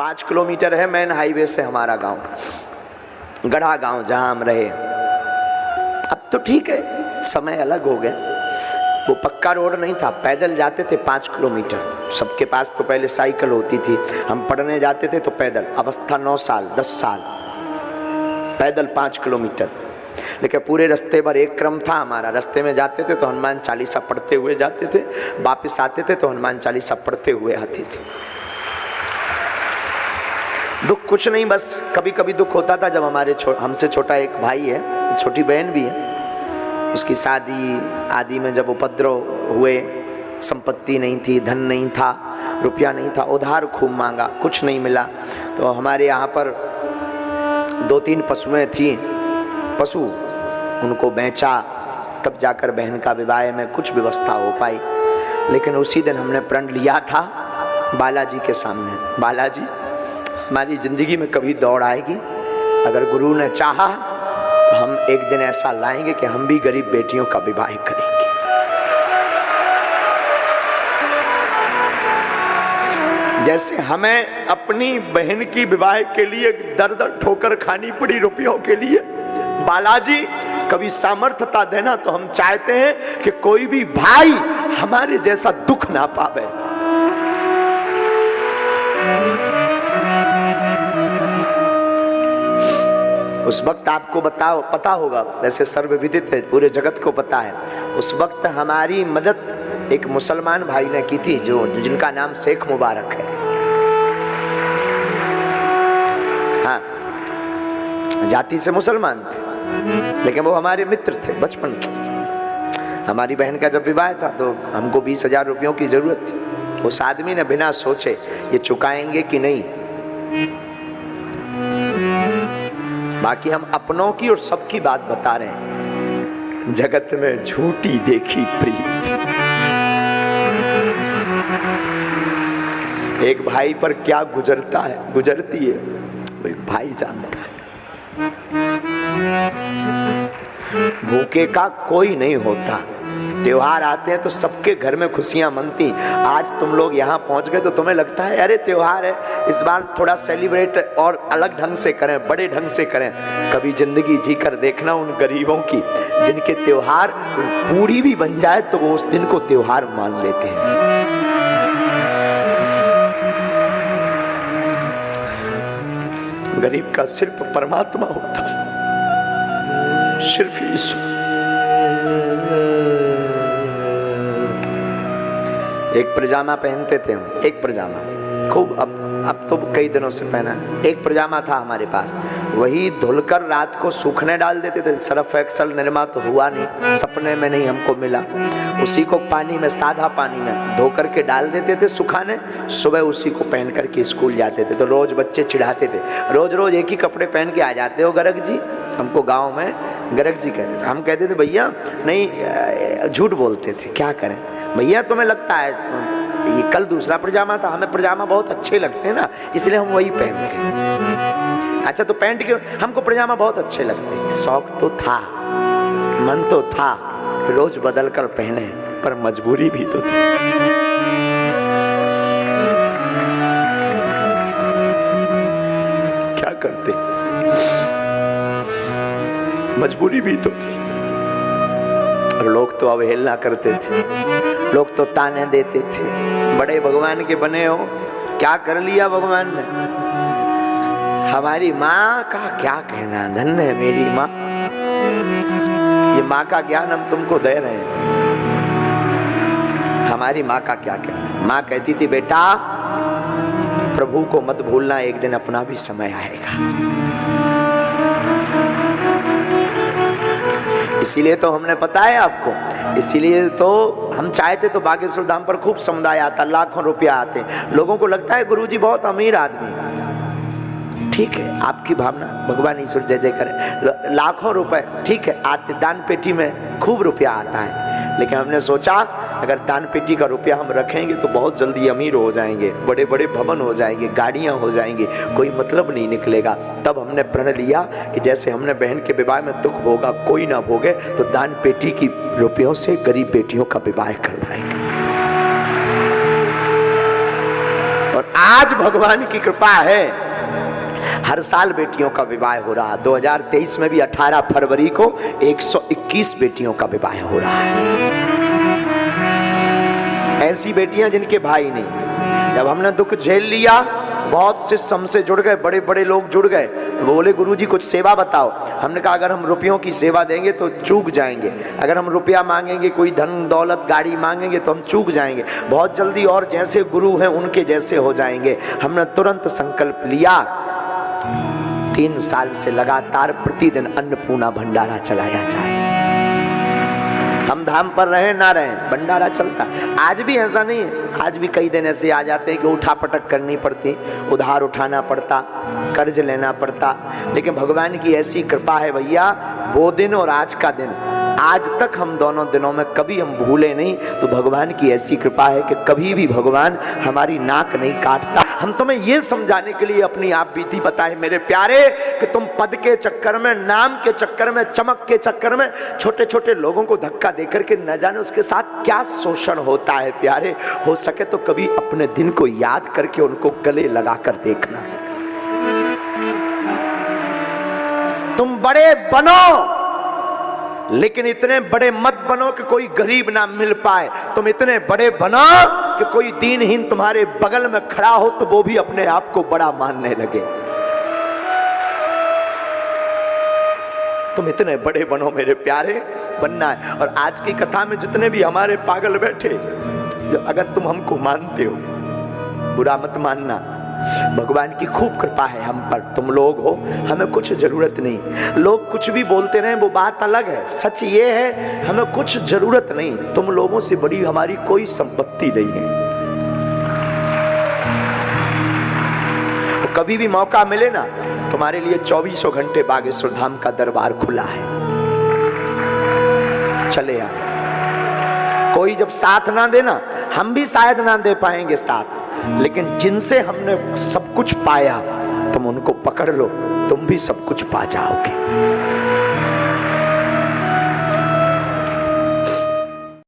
5 kilometre है main highway से हमारा गांव, गढ़ा गांव जहां हम रहे। अब तो ठीक है, समय अलग हो गया। वो पक्का रोड नहीं था, पैदल जाते थे 5 किलोमीटर। सबके पास तो पहले साइकिल होती थी, हम पढ़ने जाते थे तो पैदल। अवस्था 9 साल 10 साल, पैदल 5 किलोमीटर। लेकिन पूरे रास्ते भर एक क्रम था हमारा। रास्ते में जाते थे तो हनुमान चालीसा पढ़ते हुए जाते थे, वापस आते थे तो हनुमान चालीसा पढ़ते हुए आते थे। दुख कुछ नहीं, बस कभी कभी दुख होता था जब हमारे हमसे छोटा एक भाई है, छोटी बहन भी है, उसकी शादी आदि में जब उपद्रव हुए, संपत्ति नहीं थी, धन नहीं था, रुपया नहीं था, उधार खूब मांगा, कुछ नहीं मिला। तो हमारे यहाँ पर 2-3 पशुएं थी, पशु उनको बेचा, तब जाकर बहन का विवाह में कुछ व्यवस्था हो पाई। लेकिन उसी दिन हमने प्रण लिया था बालाजी के सामने, बालाजी हमारी जिंदगी में कभी दौड़ आएगी, अगर गुरु ने चाहा तो हम एक दिन ऐसा लाएंगे कि हम भी गरीब बेटियों का विवाह करेंगे। जैसे हमें अपनी बहन की विवाह के लिए दर दर ठोकर खानी पड़ी रुपयों के लिए, बालाजी कभी सामर्थ्यता देना तो हम चाहते हैं कि कोई भी भाई हमारे जैसा दुख ना पावे। उस वक्त आपको पता होगा, वैसे सर्वविदित है, पूरे जगत को पता है, उस वक्त हमारी मदद एक मुसलमान भाई ने की थी, जिनका नाम शेख मुबारक है। हाँ, जाति से मुसलमान थे, लेकिन वो हमारे मित्र थे बचपन के। हमारी बहन का जब विवाह था तो हमको 20,000 रुपयों की जरूरत थी। उस आदमी ने बिना सोचे ये चुकाएंगे कि नहीं, बाकी हम अपनों की और सबकी बात बता रहे हैं। जगत में झूठी देखी प्रीत, एक भाई पर क्या गुजरती है भाई जानता है। भूखे का कोई नहीं होता। त्योहार आते हैं तो सबके घर में खुशियां मनती। आज तुम लोग यहाँ पहुँच गए तो तुम्हें लगता है अरे त्योहार है, इस बार थोड़ा सेलिब्रेट और अलग ढंग से करें, बड़े ढंग से करें। कभी जिंदगी जी कर देखना उन गरीबों की जिनके त्योहार पूरी भी बन जाए तो वो उस दिन को त्योहार मान लेते हैं। गरीब का सिर्फ परमात्मा होता, सिर्फ ईश्वर। एक पजामा पहनते थे हम, एक पजामा खूब, अब तो कई दिनों से पहना है। एक पजामा था हमारे पास, वही धुलकर रात को सूखने डाल देते थे। सर्फ एक्सल निरमा तो हुआ नहीं, सपने में नहीं हमको मिला। उसी को पानी में, सादा पानी में धो करके डाल देते थे सुखाने, सुबह उसी को पहन करके स्कूल जाते थे। तो रोज बच्चे चिढ़ाते थे, रोज रोज एक ही कपड़े पहन के आ जाते हो गर्ग जी। हमको गाँव में गर्ग जी कहते थे, हम कहते थे भैया नहीं, झूठ बोलते थे, क्या करें भैया, तुम्हें लगता है ये कल दूसरा पजामा था, हमें पजामा बहुत अच्छे लगते हैं ना, इसलिए हम वही पहनते हैं। अच्छा तो पैंट क्यों, हमको पजामा बहुत अच्छे लगते हैं। शौक तो था, मन तो था, रोज बदल कर पहने, पर मजबूरी भी तो थी। क्या करते, मजबूरी भी तो थी। और लोग तो अवहेलना करते थे, लोग तो ताने देते थे, बड़े भगवान के बने हो, क्या कर लिया भगवान ने। हमारी माँ का क्या कहना, धन्य है मेरी माँ, ये माँ का ज्ञान हम तुमको दे रहे हैं। हमारी माँ का क्या कहना, माँ कहती थी बेटा प्रभु को मत भूलना, एक दिन अपना भी समय आएगा। इसीलिए तो हमने पता है आपको, इसीलिए तो हम चाहते तो बागेश्वर धाम पर खूब समुदाय आता, लाखों रुपया आते। लोगों को लगता है गुरुजी बहुत अमीर आदमी, ठीक है, आपकी भावना, भगवान ईश्वर जय जय करे। लाखों रुपए ठीक है आते, दान पेटी में खूब रुपया आता है। लेकिन हमने सोचा अगर दान पेटी का रुपया हम रखेंगे तो बहुत जल्दी अमीर हो जाएंगे, बड़े बड़े भवन हो जाएंगे, गाड़ियां हो जाएंगी, कोई मतलब नहीं निकलेगा। तब हमने प्रण लिया कि जैसे हमने बहन के विवाह में दुख भोगा, कोई ना भोगे, तो दान पेटी की रुपयों से गरीब बेटियों का विवाह करवाएंगे। और आज भगवान की कृपा है, हर साल बेटियों का विवाह हो रहा। 2023 में भी 18 फरवरी को 121 बेटियों का विवाह हो रहा है। ऐसी बेटियां जिनके भाई नहीं। जब हमने दुख झेल लिया, बहुत से हमसे जुड़ गए, बड़े बड़े लोग जुड़ गए, वो बोले गुरुजी कुछ सेवा बताओ। हमने कहा अगर हम रुपयों की सेवा देंगे तो चूक जाएंगे, अगर हम रुपया मांगेंगे, कोई धन दौलत गाड़ी मांगेंगे तो हम चूक जाएंगे, बहुत जल्दी और जैसे गुरु हैं उनके जैसे हो जाएंगे। हमने तुरंत संकल्प लिया, 3 साल से लगातार प्रतिदिन अन्नपूर्णा भंडारा चलाया जाए। हम धाम पर रहे ना रहे, भंडारा चलता। आज भी ऐसा नहीं है, आज भी कई दिन ऐसे आ जाते हैं कि उठापटक करनी पड़ती, उधार उठाना पड़ता, कर्ज लेना पड़ता, लेकिन भगवान की ऐसी कृपा है भैया, वो दिन और आज का दिन, आज तक हम दोनों दिनों में कभी हम भूले नहीं। तो भगवान की ऐसी कृपा है कि कभी भी भगवान हमारी नाक नहीं काटता। हम तुम्हें ये समझाने के लिए अपनी आप बीती बताएं मेरे प्यारे, कि तुम पद के चक्कर में, नाम के चक्कर में, चमक के चक्कर में छोटे छोटे लोगों को धक्का देकर के न जाने उसके साथ क्या शोषण होता है। प्यारे, हो सके तो कभी अपने दिन को याद करके उनको गले लगाकर देखना। तुम बड़े बनो, लेकिन इतने बड़े मत बनो कि कोई गरीब ना मिल पाए। तुम इतने बड़े बनो कि कोई दीनहीन तुम्हारे बगल में खड़ा हो तो वो भी अपने आप को बड़ा मानने लगे। तुम इतने बड़े बनो मेरे प्यारे, बनना है। और आज की कथा में जितने भी हमारे पागल बैठे, अगर तुम हमको मानते हो, बुरा मत मानना, भगवान की खूब कृपा है हम पर। तुम लोग हो, हमें कुछ जरूरत नहीं। लोग कुछ भी बोलते रहे वो बात अलग है, सच ये है हमें कुछ जरूरत नहीं। तुम लोगों से बड़ी हमारी कोई संपत्ति नहीं है। तो कभी भी मौका मिले ना, तुम्हारे लिए 24 घंटे बागेश्वर धाम का दरबार खुला है, चले आओ। कोई जब साथ ना देना, हम भी शायद ना दे पाएंगे साथ, लेकिन जिनसे हमने सब कुछ पाया तुम उनको पकड़ लो, तुम भी सब कुछ पा जाओगे।